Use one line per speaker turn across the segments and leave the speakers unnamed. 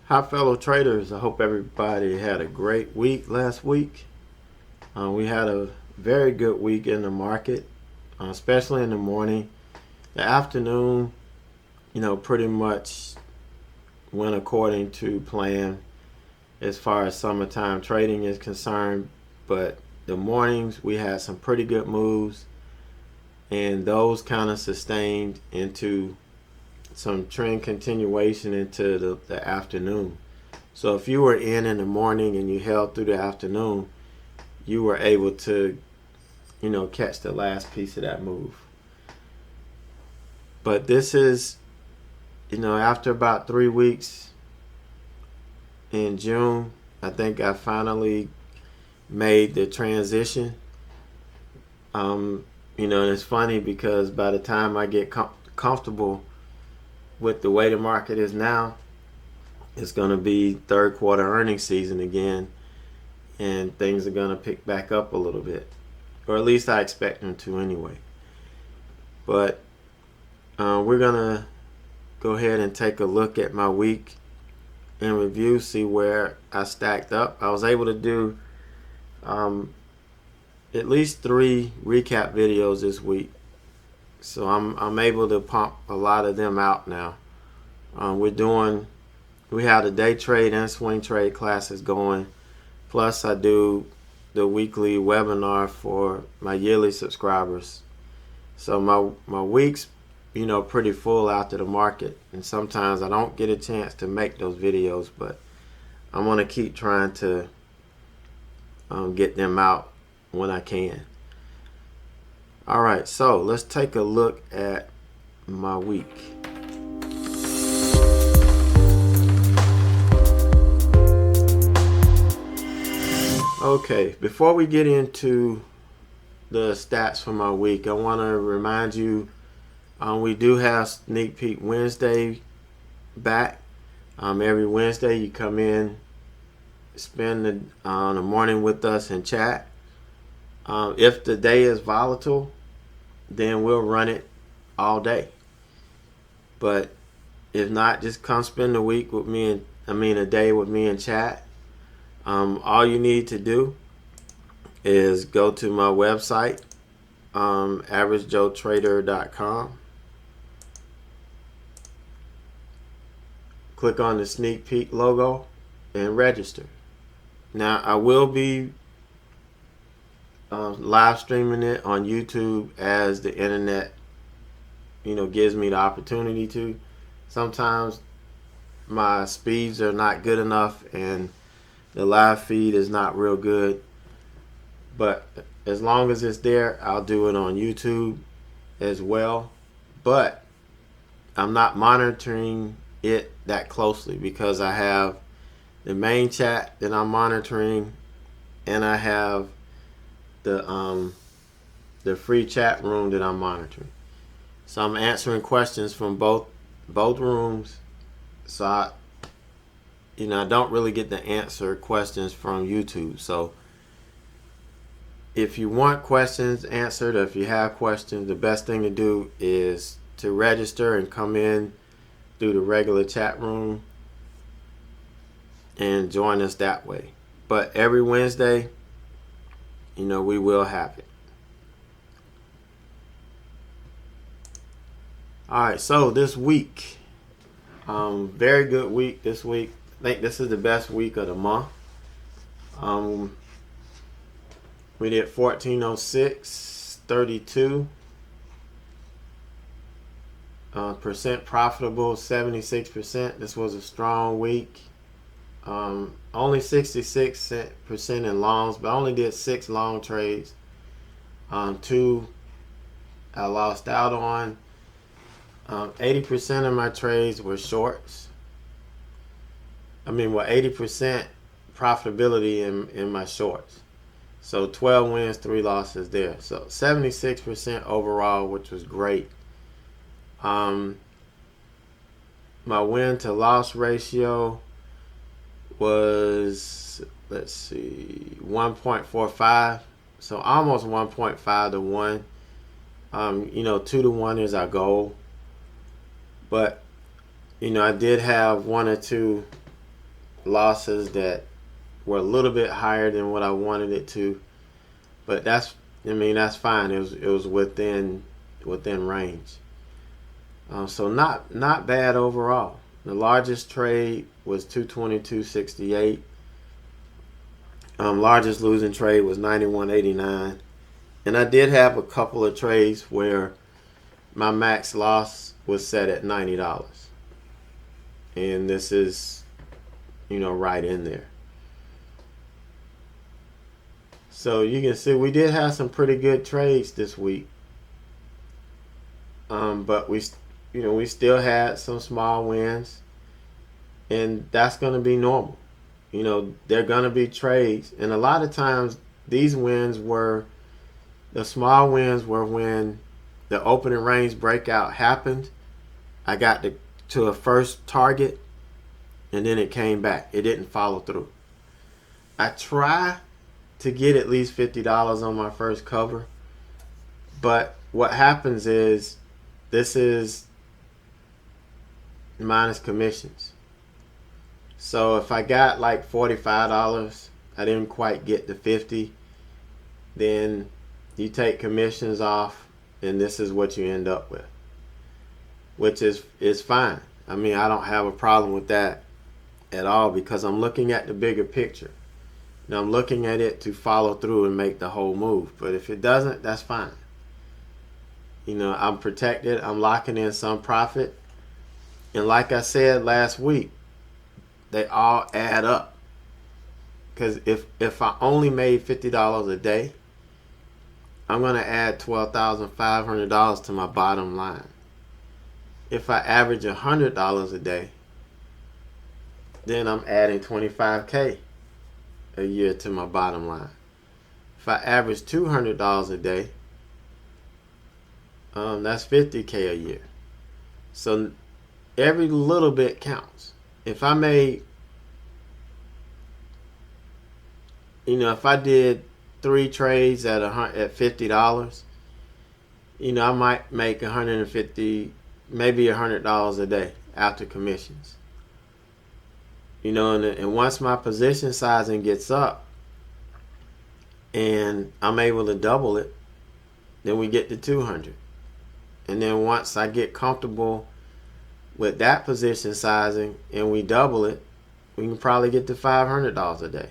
Hi, fellow traders. I hope everybody had a great week last week. We had a very good week in the market, especially in the morning. The afternoon, pretty much went according to plan as far as summertime trading is concerned. But the mornings, we had some pretty good moves, and those kind of sustained into some trend continuation into the afternoon. So if you were in the morning and you held through the afternoon, you were able to, catch the last piece of that move. But this is, after about 3 weeks in June, I think I finally made the transition. And it's funny because by the time I get comfortable with the way the market is now, it's going to be third quarter earnings season again, and things are going to pick back up a little bit, or at least I expect them to anyway. But we're going to go ahead and take a look at my week in review, see where I stacked up. I was able to do at least 3 recap videos this week, so I'm able to pump a lot of them out now. We have the day trade and swing trade classes going. Plus, I do the weekly webinar for my yearly subscribers. So my week's, pretty full after the market. And sometimes I don't get a chance to make those videos, but I'm going to keep trying to get them out when I can. All right, so let's take a look at my week. Okay, before we get into the stats for my week, I want to remind you we do have Sneak Peek Wednesday back. Every Wednesday you come in, spend the morning with us and chat. If the day is volatile, then we'll run it all day. But if not, just come spend the week with me a day with me and chat. All you need to do is go to my website, averagejoetrader.com. Click on the Sneak Peek logo and register. Now, I will be live streaming it on YouTube as the internet, gives me the opportunity to. Sometimes my speeds are not good enough and the live feed is not real good, but as long as it's there, I'll do it on YouTube as well. But I'm not monitoring it that closely because I have the main chat that I'm monitoring, and I have the free chat room that I'm monitoring. So I'm answering questions from both rooms. So I don't really get to answer questions from YouTube. So if you want questions answered, or if you have questions, the best thing to do is to register and come in through the regular chat room and join us that way. But every Wednesday, we will have it. All right, so this week, very good week this week. I think this is the best week of the month. We did 1406.32 percent profitable, 76%. This was a strong week. Only 66% in longs, but I only did 6 long trades. 2 I lost out on. 80% of my trades were shorts. 80% profitability in my shorts. So 12 wins, 3 losses there. So 76% overall, which was great. My win to loss ratio was, 1.45. So almost 1.5 to 1. 2 to 1 is our goal. But, I did have 1 or 2 losses that were a little bit higher than what I wanted it to, but that's fine. It was within range. So not bad overall. The largest trade was 222.68. Largest losing trade was 91.89. And I did have a couple of trades where my max loss was set at $90. And this is, right in there. So you can see we did have some pretty good trades this week. But we still had some small wins. And that's going to be normal. They're going to be trades. And a lot of times these wins were, the small wins were when the opening range breakout happened. I got to a first target and then it came back. It didn't follow through. I try to get at least $50 on my first cover. But what happens is, this is minus commissions. So if I got like $45, I didn't quite get the 50, then you take commissions off and this is what you end up with, which is fine. I don't have a problem with that at all, because I'm looking at the bigger picture. And I'm looking at it to follow through and make the whole move. But if it doesn't, that's fine. I'm protected. I'm locking in some profit. And like I said last week, they all add up. Because if I only made $50 a day, I'm going to add $12,500 to my bottom line. If I average $100 a day, then I'm adding $25K a year to my bottom line. If I average $200 a day, that's $50K a year. So every little bit counts. If I made, if I did 3 trades at $50, I might make $150, maybe $100 a day after commissions. And once my position sizing gets up and I'm able to double it, then we get to 200. And then once I get comfortable with that position sizing and we double it, we can probably get to $500 a day.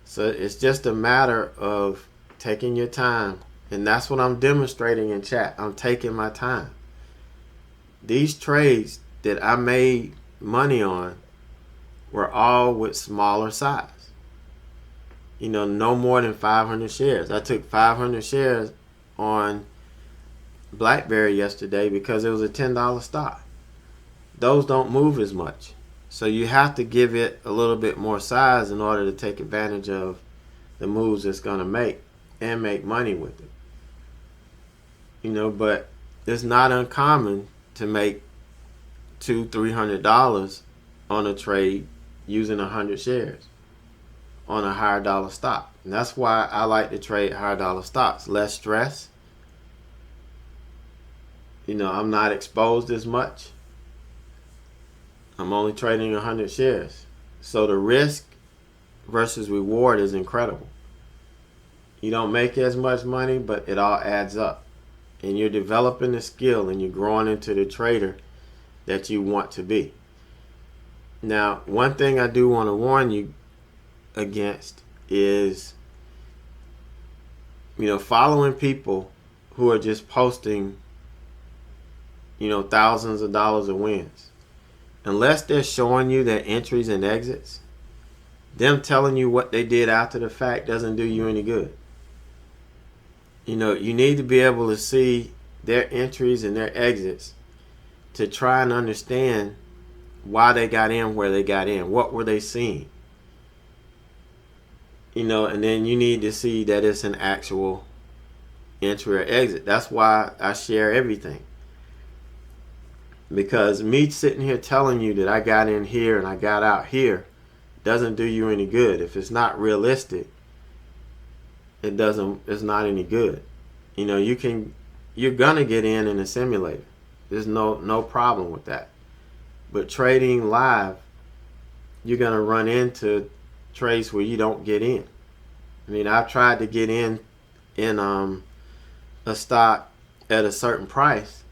So it's just a matter of taking your time. And that's what I'm demonstrating in chat. I'm taking my time. These trades that I made money on were all with smaller size. No more than 500 shares. I took 500 shares on BlackBerry yesterday because it was a $10 stock. Those don't move as much. So you have to give it a little bit more size in order to take advantage of the moves it's going to make and make money with it. But it's not uncommon to make $200-$300 on a trade using 100 shares on a higher dollar stock. And that's why I like to trade higher dollar stocks. Less stress. I'm not exposed as much. I'm only trading 100 shares. So the risk versus reward is incredible. You don't make as much money, but it all adds up. And you're developing the skill and you're growing into the trader that you want to be. Now, one thing I do want to warn you against is, following people who are just posting, thousands of dollars of wins. Unless they're showing you their entries and exits, them telling you what they did after the fact doesn't do you any good. You need to be able to see their entries and their exits to try and understand why they got in where they got in. What were they seeing? And then you need to see that it's an actual entry or exit. That's why I share everything. Because me sitting here telling you that I got in here and I got out here doesn't do you any good. If it's not realistic, it's not any good. You're gonna get in a simulator. There's no problem with that. But trading live you're going to run into trades where you don't get in. I mean, I've tried to get in a stock at a certain price,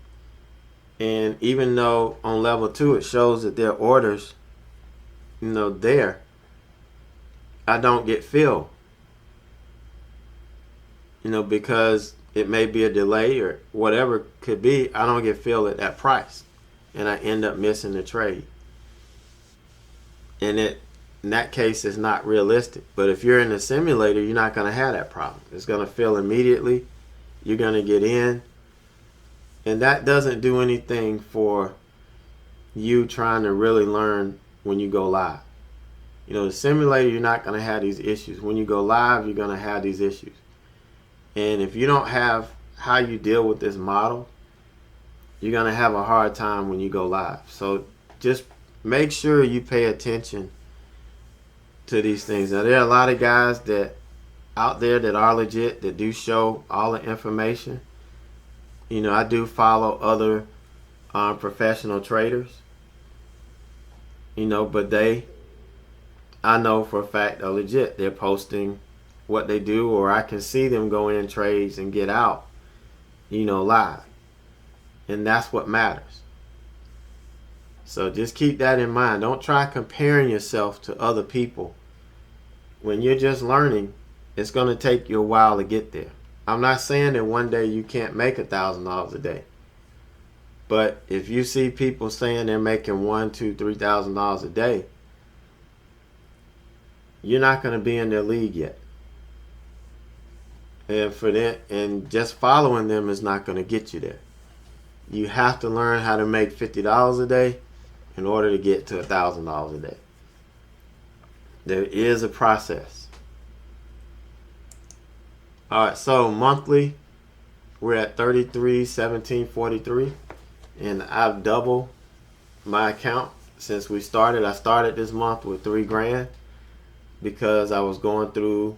and even though on level 2 it shows that there are orders, there, I don't get filled, because it may be a delay or whatever could be. I don't get filled at that price, and I end up missing the trade. And in that case, it's not realistic. But if you're in the simulator, you're not going to have that problem. It's going to fill immediately. You're going to get in. And that doesn't do anything for you trying to really learn when you go live. The simulator, you're not going to have these issues. When you go live, you're going to have these issues. And if you don't have how you deal with this model, you're going to have a hard time when you go live. So just make sure you pay attention to these things. Now, there are a lot of guys that out there that are legit, that do show all the information. I do follow other professional traders, but I know for a fact are legit. They're posting what they do, or I can see them go in trades and get out, live. And that's what matters. So just keep that in mind. Don't try comparing yourself to other people. When you're just learning, it's going to take you a while to get there. I'm not saying that one day you can't make $1,000 a day. But if you see people saying they're making $1,000, $2,000, $3,000 a day, you're not going to be in their league yet. And for that, and just following them is not going to get you there. You have to learn how to make $50 a day in order to get to $1,000 a day. There is a process. All right, so monthly, we're at 33,1743, and I've doubled my account since we started. I started this month with $3,000 because I was going through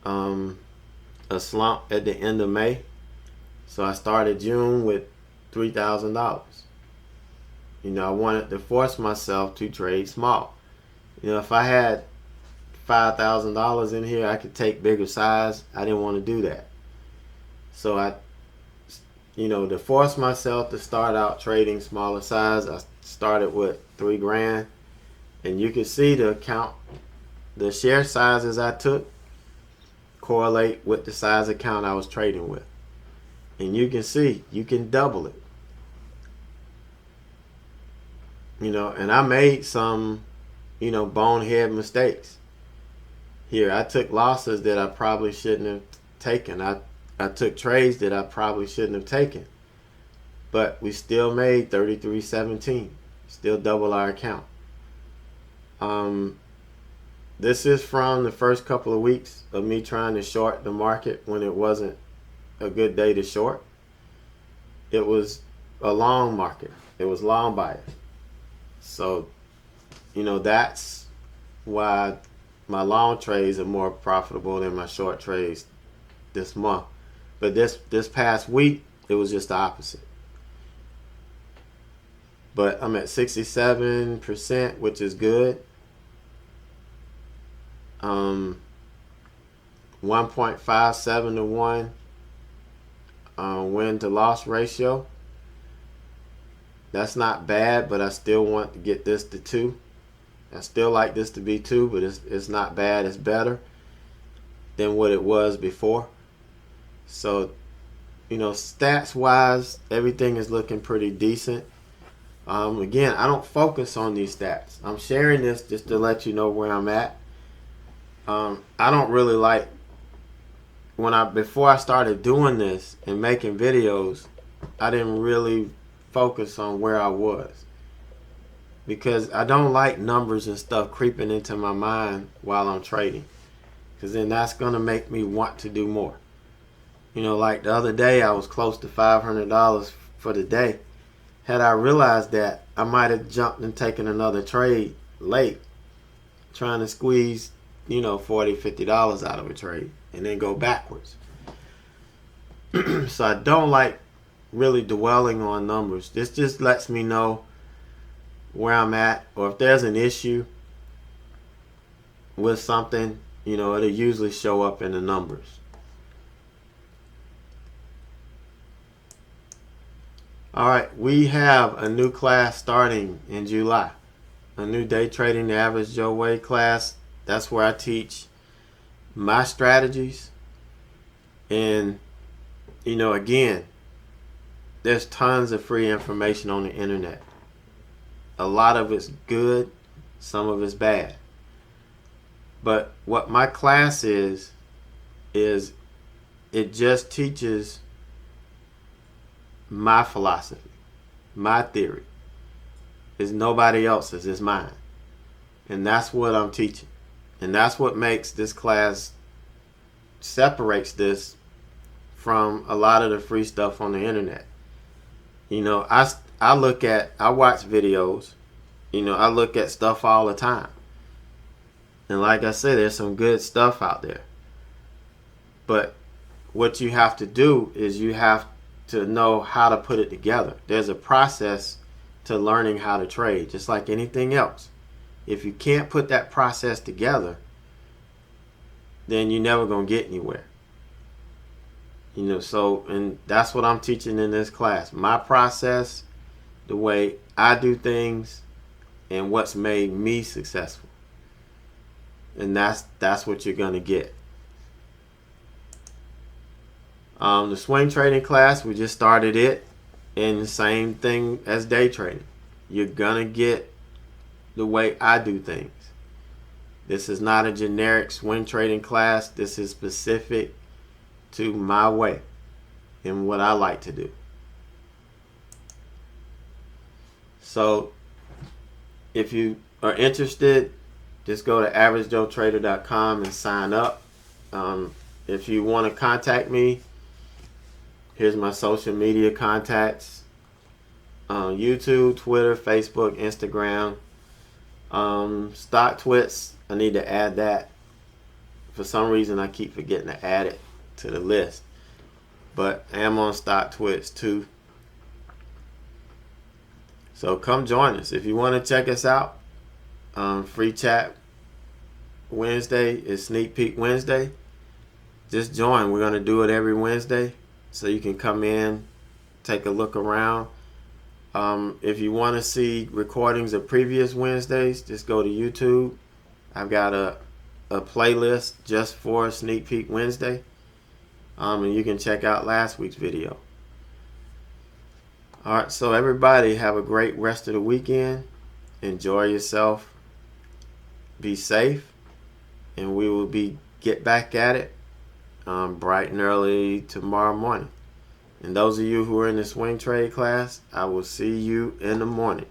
a slump at the end of May. So I started June with $3,000. I wanted to force myself to trade small. If I had $5,000 in here, I could take bigger size. I didn't want to do that. So to force myself to start out trading smaller size, I started with $3,000. And you can see the share sizes I took correlate with the size account I was trading with. And you can see, you can double it. And I made some, bonehead mistakes. Here, I took losses that I probably shouldn't have taken. I took trades that I probably shouldn't have taken. But we still made 33.17. Still double our account. This is from the first couple of weeks of me trying to short the market when it wasn't a good day to short. It was a long market. It was long bias. So, that's why my long trades are more profitable than my short trades this month. But this past week, it was just the opposite. But I'm at 67%, which is good. 1.57 to 1 win to loss ratio. That's not bad, but I still want to get this to 2. I still like this to be 2, but it's not bad. It's better than what it was before. So, stats wise, everything is looking pretty decent. Again, I don't focus on these stats. I'm sharing this just to let you know where I'm at. I don't really like before I started doing this and making videos, I didn't really focus on where I was, because I don't like numbers and stuff creeping into my mind while I'm trading, because then that's going to make me want to do more. Like the other day, I was close to $500 for the day. Had I realized that, I might have jumped and taken another trade late, trying to squeeze, $40, $50 out of a trade and then go backwards. So I don't like really dwelling on numbers. This just lets me know where I'm at, or if there's an issue with something, it'll usually show up in the numbers. All right, we have a new class starting in July. A new Day Trading the Average Joe Way class. That's where I teach my strategies. And, again, there's tons of free information on the internet. A lot of it's good, some of it's bad. But what my class is it just teaches my philosophy, my theory. It's nobody else's, it's mine. And that's what I'm teaching. And that's what makes this class, separates this from a lot of the free stuff on the internet. I watch videos, I look at stuff all the time. And like I said, there's some good stuff out there. But what you have to do is you have to know how to put it together. There's a process to learning how to trade, just like anything else. If you can't put that process together, then you're never going to get anywhere. And that's what I'm teaching in this class. My process, the way I do things, and what's made me successful. And that's what you're going to get. The swing trading class, we just started it. And the same thing as day trading. You're going to get the way I do things. This is not a generic swing trading class. This is specific to my way and what I like to do. So if you are interested, just go to averagejoetrader.com and sign up. If you want to contact me, here's my social media contacts. YouTube, Twitter, Facebook, Instagram. StockTwits, I need to add that. For some reason, I keep forgetting to add it to the list. But I am on StockTwits too. So come join us. If you want to check us out, free chat Wednesday is Sneak Peek Wednesday. Just join. We're going to do it every Wednesday. So you can come in, take a look around. If you want to see recordings of previous Wednesdays, just go to YouTube. I've got a playlist just for Sneak Peek Wednesday. And you can check out last week's video. All right, so everybody have a great rest of the weekend. Enjoy yourself. Be safe. And we will get back at it bright and early tomorrow morning. And those of you who are in the swing trade class, I will see you in the morning.